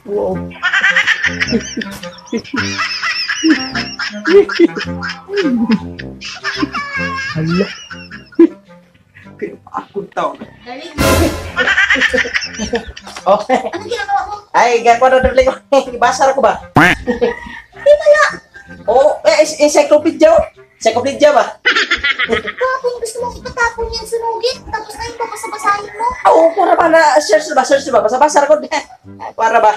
Wow. Hala. Pero ako tao. Darling, Oh. anong ginagawa mo? Ay, gagawa na darling. Ibasar ko ba? Di wala. Oh, encyclopedia. Encyclopedia ba? Tapon, gusto mong itatapon yan sunugin. Tapos ngayon babasa-basahin mo. Oo, para ba na search ba? Search ba? Basa-basa ko. Para ba?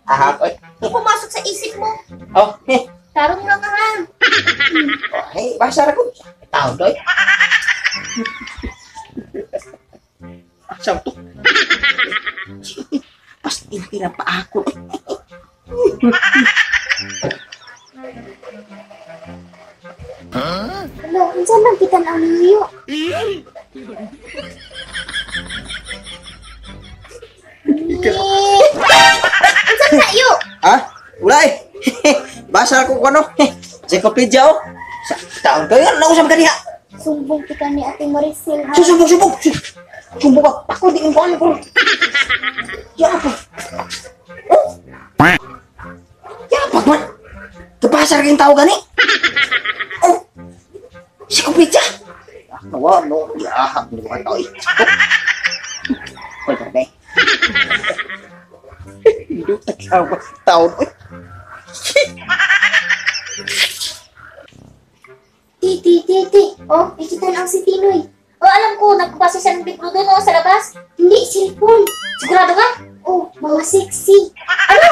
Aha, oy. Di pumasok sa isip mo. Oh, Tarong lang ka nga. hey, basa ko. Tao doy. Asam to. Pas tira pa ako. Hello, saan lang kita na umiyo? Saan na iyo? Ha? Wala eh. Basa ko ano? Encyclopedia oh. Sa taon to yan. Nausap ka niya. Sumbong kita ni Ate Maricel ha. Sumbong. Sumbong ka. Ako di ko ano ko. Ya apa? Oh. Ya apa man? Kebasar kayong tao gani? Oh. Encyclopedia. Nawa no. Ya, hindi ko tao eh. Hoy, tabi. Hindi ko tao. Ti. Oh, ikitan ang si Tinoy. Oh, alam ko, nagbasa siya ng libro doon oh, sa labas. Hindi, cellphone. Sigurado ka? Oh, mga sexy. Ano?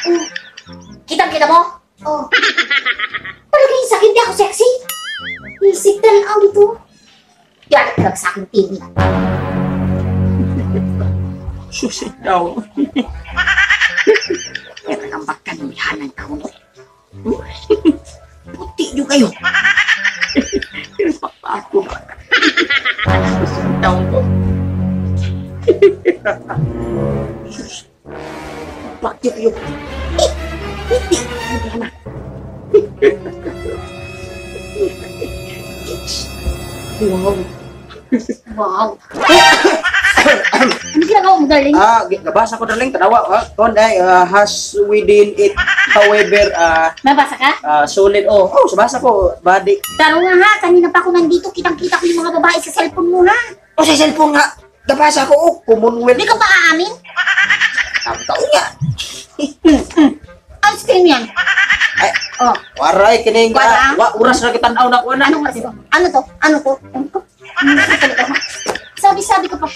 Oh. Kitang-kita mo? Oh. Palagay sa akin, di ako sexy. Isip tanaw dito. Yan, nag sa akin TV. Susi daw. Kaya nagambakan ng bihanan ka mo. Puti nyo kayo. Pero ako ba? Susi daw ko. Sus. Bakit kayo? Puti. Bihanan. Wow. Wow. Ano ginagawa mo, darling? Nabasa ko darling, tanawa. Konday, has within it, however, Nabasa ka? solid. Oh, sabasa ko, body. Taro nga ha, kanina pa ako nandito, kitang-kita ko yung mga babae sa cellphone mo ha. Oh, sa cellphone nga. Nabasa ko, oh, Commonwealth. Hindi ka pa aamin? Taon nga. Ang screen yan. Ay, Oh, waray, kining Wala. uras na kitanaw na ko na. ano nga ito? Ano to? Ano to? Ano to? Ano to? Sabi-sabi ka pa.